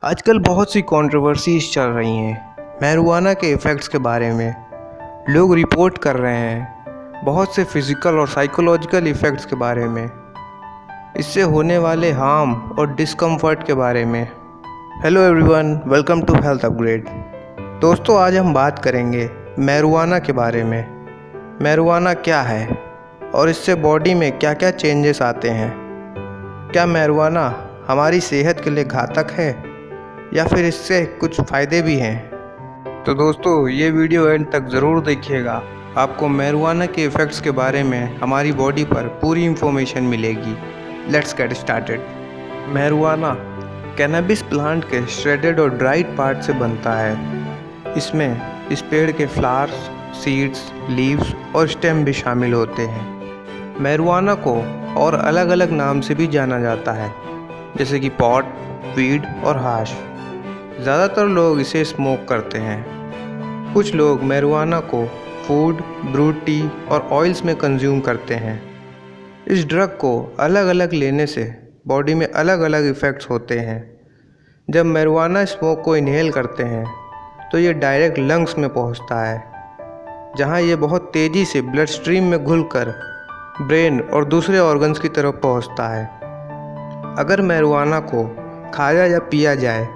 आजकल बहुत सी कंट्रोवर्सीज चल रही हैं मैरिजुआना के इफ़ेक्ट्स के बारे में। लोग रिपोर्ट कर रहे हैं बहुत से फिज़िकल और साइकोलॉजिकल इफ़ेक्ट्स के बारे में, इससे होने वाले हार्म और डिस्कम्फर्ट के बारे में। Hello everyone, welcome to health upgrade. दोस्तों, आज हम बात करेंगे मैरिजुआना के बारे में। मैरिजुआना क्या है और इससे बॉडी में क्या क्या चेंजेस आते हैं। क्या मैरिजुआना हमारी सेहत के लिए घातक है या फिर इससे कुछ फ़ायदे भी हैं। तो दोस्तों, ये वीडियो एंड तक ज़रूर देखिएगा। आपको मैरिजुआना के इफ़ेक्ट्स के बारे में हमारी बॉडी पर पूरी इंफॉर्मेशन मिलेगी। Let's get started. Marijuana cannabis plant के श्रेडेड और ड्राइड पार्ट से बनता है। इसमें इस पेड़ के फ्लावर्स, सीड्स, लीव्स और स्टेम भी शामिल होते हैं। मैरिजुआना को और अलग अलग नाम से भी जाना जाता है, जैसे कि पॉट, वीड और हाश। ज़्यादातर लोग इसे स्मोक करते हैं। कुछ लोग मैरिजुआना को फूड, ब्रूड टी और ऑयल्स में कंज्यूम करते हैं। इस ड्रग को अलग अलग लेने से बॉडी में अलग अलग इफ़ेक्ट्स होते हैं। जब मैरिजुआना स्मोक को इनहेल करते हैं तो ये डायरेक्ट लंग्स में पहुंचता है, जहां ये बहुत तेज़ी से ब्लड स्ट्रीम में घुलकर ब्रेन और दूसरे ऑर्गन्स की तरफ पहुंचता है। अगर मैरिजुआना को खाया या पिया जाए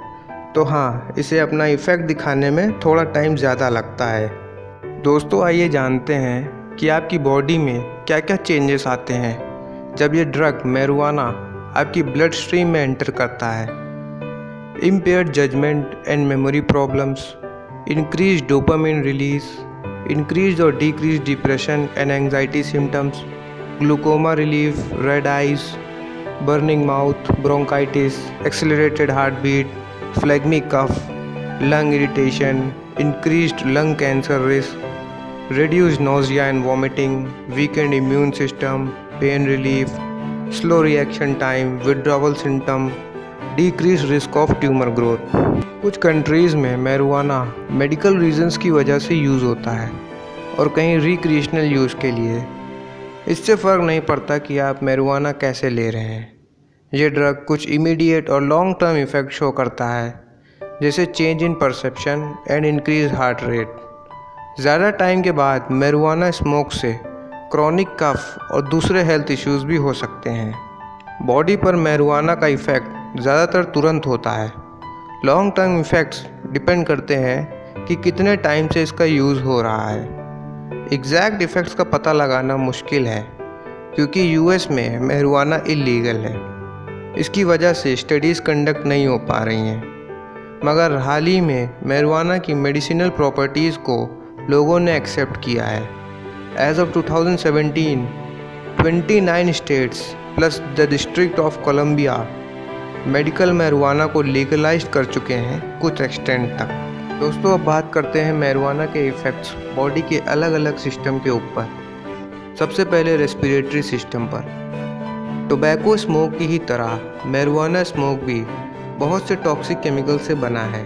तो हाँ, इसे अपना इफ़ेक्ट दिखाने में थोड़ा टाइम ज़्यादा लगता है। दोस्तों, आइए जानते हैं कि आपकी बॉडी में क्या क्या चेंजेस आते हैं जब ये ड्रग मैरिजुआना आपकी ब्लड स्ट्रीम में एंटर करता है। Impaired judgement and memory problems, increase dopamine release, increase और decrease depression and anxiety symptoms, glaucoma relief, red eyes, burning mouth, bronchitis, accelerated heart beat, phlegmic cough, lung irritation, increased lung cancer risk, reduced nausea and vomiting, weakened immune system, pain relief, slow reaction time, withdrawal symptom, decreased risk of tumor growth। कुछ countries में marijuana medical reasons की वजह से use होता है और कहीं recreational use के लिए। इससे फ़र्क नहीं पड़ता कि आप मैरिजुआना कैसे ले रहे हैं। ये ड्रग कुछ इमीडिएट और लॉन्ग टर्म इफ़ेक्ट शो करता है, जैसे change in perception and increase heart rate. ज़्यादा टाइम के बाद मैरिजुआना स्मोक से क्रॉनिक कफ और दूसरे हेल्थ इश्यूज़ भी हो सकते हैं। बॉडी पर मैरिजुआना का इफ़ेक्ट ज़्यादातर तुरंत होता है। लॉन्ग टर्म इफ़ेक्ट्स डिपेंड करते हैं कि कितने टाइम से इसका यूज़ हो रहा है। एग्जैक्ट इफ़ेक्ट्स का पता लगाना मुश्किल है क्योंकि यूएस में मैरिजुआना इलीगल है। इसकी वजह से स्टडीज़ कंडक्ट नहीं हो पा रही हैं, मगर हाल ही में मैरिजुआना की मेडिसिनल प्रॉपर्टीज़ को लोगों ने एक्सेप्ट किया है। As of 2017, 29 states plus the district of Columbia medical marijuana को लीगलाइज कर चुके हैं कुछ एक्सटेंट तक। दोस्तों, अब बात करते हैं मैरिजुआना के इफ़ेक्ट्स बॉडी के अलग अलग सिस्टम के ऊपर। सबसे पहले रेस्पिरेटरी सिस्टम पर। टोबैको स्मोक की ही तरह मैरिजुआना स्मोक भी बहुत से टॉक्सिक केमिकल से बना है,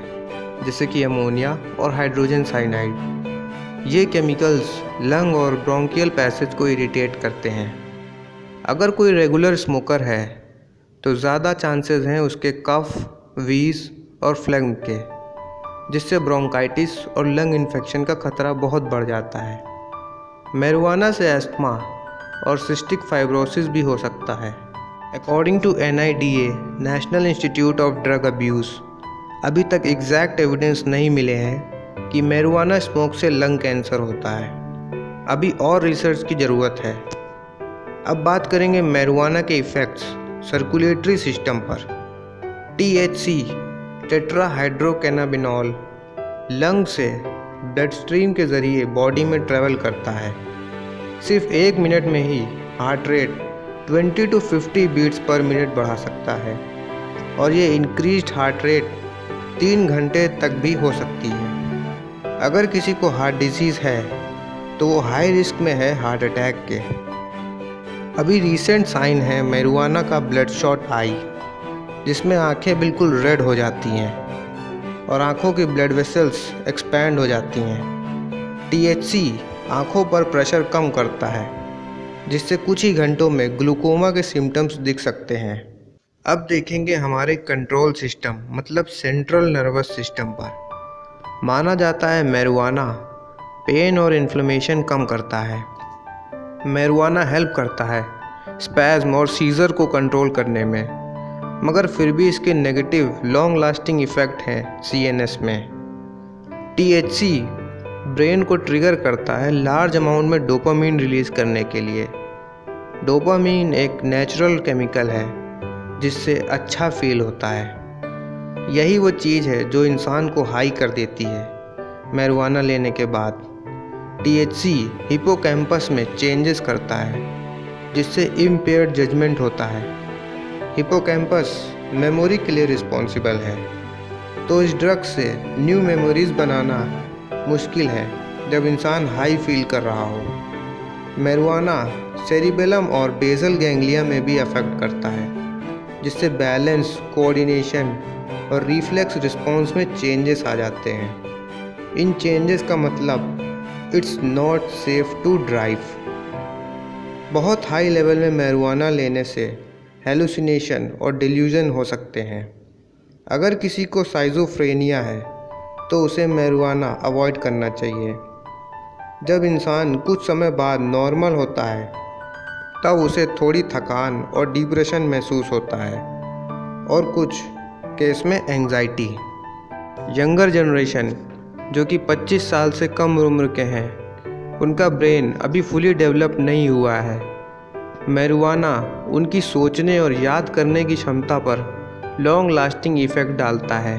जैसे कि अमोनिया और हाइड्रोजन साइनाइड। ये केमिकल्स लंग और ब्रोंकियल पैसेज को इरिटेट करते हैं। अगर कोई रेगुलर स्मोकर है तो ज़्यादा चांसेस हैं उसके कफ, वीज और फ्लेग्म के, जिससे ब्रोंकाइटिस और लंग इन्फेक्शन का खतरा बहुत बढ़ जाता है। मैरिजुआना से अस्थमा और सिस्टिक फाइब्रोसिस भी हो सकता है। According to NIDA, national institute of drug abuse, अभी तक एग्जैक्ट एविडेंस नहीं मिले हैं कि मैरिजुआना स्मोक से लंग कैंसर होता है। अभी और रिसर्च की ज़रूरत है। अब बात करेंगे मैरिजुआना के इफ़ेक्ट्स सर्कुलेटरी सिस्टम पर। THC, टेट्राहाइड्रोकैनाबिनॉल, लंग से ब्लड स्ट्रीम के ज़रिए बॉडी में ट्रैवल करता है। सिर्फ 1 मिनट में ही heart rate 20 to 50 beats per minute बढ़ा सकता है और ये इंक्रीज्ड हार्ट रेट 3 घंटे तक भी हो सकती है। अगर किसी को हार्ट डिजीज़ है तो वो हाई रिस्क में है हार्ट अटैक के। अभी रीसेंट साइन है मैरिजुआना का ब्लड शॉट आई, जिसमें आंखें बिल्कुल रेड हो जाती हैं और आंखों की ब्लड वेसल्स एक्सपैंड हो जाती हैं। THC आंखों पर प्रेशर कम करता है, जिससे कुछ ही घंटों में ग्लूकोमा के सिम्टम्स दिख सकते हैं। अब देखेंगे हमारे कंट्रोल सिस्टम मतलब सेंट्रल नर्वस सिस्टम पर। माना जाता है मैरिजुआना पेन और इन्फ्लेमेशन कम करता है। मैरिजुआना हेल्प करता है स्पैज़्म और सीज़र को कंट्रोल करने में, मगर फिर भी इसके नेगेटिव लॉन्ग लास्टिंग इफ़ेक्ट हैं सीएनएस में। टीएचसी ब्रेन को ट्रिगर करता है लार्ज अमाउंट में डोपामीन रिलीज़ करने के लिए। डोपामीन एक नेचुरल केमिकल है जिससे अच्छा फील होता है। यही वो चीज़ है जो इंसान को हाई कर देती है मैरिजुआना लेने के बाद। टीएचसी हिपोकैम्पस में चेंजेस करता है जिससे इम्पेयर्ड जजमेंट होता है। हिपोकैम्पस मेमोरी के लिए रिस्पॉन्सिबल है, तो इस ड्रग से न्यू मेमोरीज बनाना मुश्किल है जब इंसान हाई फील कर रहा हो। मैरिजुआना सेरिबेलम और बेसल गैंग्लिया में भी अफेक्ट करता है जिससे बैलेंस, कोऑर्डिनेशन और रिफ्लेक्स रिस्पॉन्स में चेंजेस आ जाते हैं। इन चेंजेस का मतलब it's not safe to drive. बहुत हाई लेवल में मैरिजुआना लेने से हेलुसिनेशन और डिल्यूजन हो सकते हैं। अगर किसी को साइज़ोफ्रेनिया है तो उसे मैरिजुआना अवॉइड करना चाहिए। जब इंसान कुछ समय बाद नॉर्मल होता है तब उसे थोड़ी थकान और डिप्रेशन महसूस होता है और कुछ केस में एंजाइटी। यंगर जनरेशन जो कि 25 साल से कम उम्र के हैं, उनका ब्रेन अभी फुली डेवलप नहीं हुआ है। मैरिजुआना उनकी सोचने और याद करने की क्षमता पर लॉन्ग लास्टिंग इफ़ेक्ट डालता है।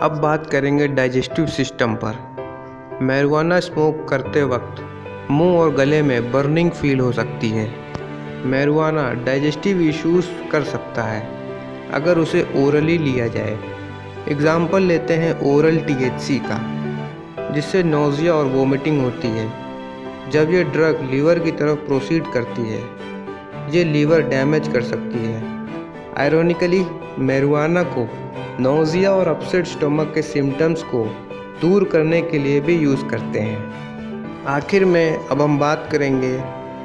अब बात करेंगे डाइजेस्टिव सिस्टम पर। मैरिजुआना स्मोक करते वक्त मुंह और गले में बर्निंग फील हो सकती है। मैरिजुआना डाइजेस्टिव इश्यूज कर सकता है अगर उसे ओरली लिया जाए। एग्जाम्पल लेते हैं ओरल टीएचसी का, जिससे नोज़िया और वोमिटिंग होती है। जब ये ड्रग लीवर की तरफ प्रोसीड करती है, ये लीवर डैमेज कर सकती है। आयरॉनिकली मैरिजुआना को नोज़िया और अपसेट स्टमक के सिम्टम्स को दूर करने के लिए भी यूज़ करते हैं। आखिर में अब हम बात करेंगे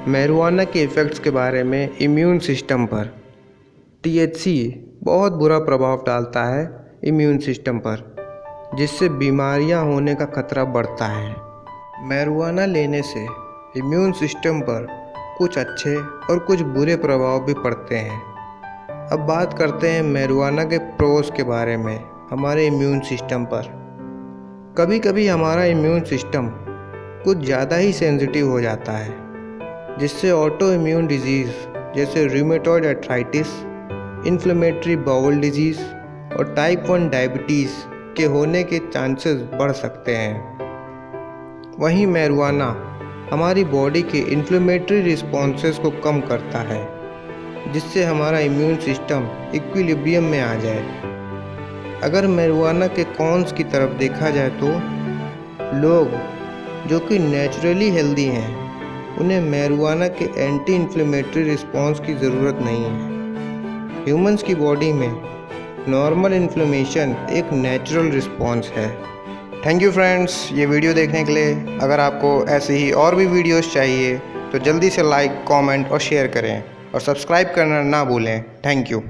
मैरिजुआना के इफ़ेक्ट्स के बारे में इम्यून सिस्टम पर। टीएचसी बहुत बुरा प्रभाव डालता है इम्यून सिस्टम पर, जिससे बीमारियां होने का खतरा बढ़ता है। मैरिजुआना लेने से इम्यून सिस्टम पर कुछ अच्छे और कुछ बुरे प्रभाव भी पड़ते हैं। अब बात करते हैं मैरिजुआना के प्रोस के बारे में हमारे इम्यून सिस्टम पर। कभी कभी हमारा इम्यून सिस्टम कुछ ज़्यादा ही सेंसिटिव हो जाता है, जिससे ऑटो इम्यून डिजीज़ जैसे rheumatoid arthritis, inflammatory bowel disease और टाइप 1 डायबिटीज़ के होने के चांसेस बढ़ सकते हैं। वहीं मैरिजुआना हमारी बॉडी के इन्फ्लेमेटरी रिस्पॉन्सेस को कम करता है, जिससे हमारा इम्यून सिस्टम इक्विलिब्रियम में आ जाए। अगर मैरिजुआना के कॉन्स की तरफ देखा जाए तो लोग जो कि नेचुरली हेल्दी हैं, उन्हें मैरिजुआना के एंटी इन्फ्लेमेटरी रिस्पॉन्स की ज़रूरत नहीं है। ह्यूमंस की बॉडी में नॉर्मल इन्फ्लेमेशन एक नेचुरल रिस्पॉन्स है। थैंक यू फ्रेंड्स ये वीडियो देखने के लिए। अगर आपको ऐसे ही और भी वीडियोस चाहिए तो जल्दी से लाइक, कमेंट और शेयर करें और सब्सक्राइब करना ना भूलें। Thank you.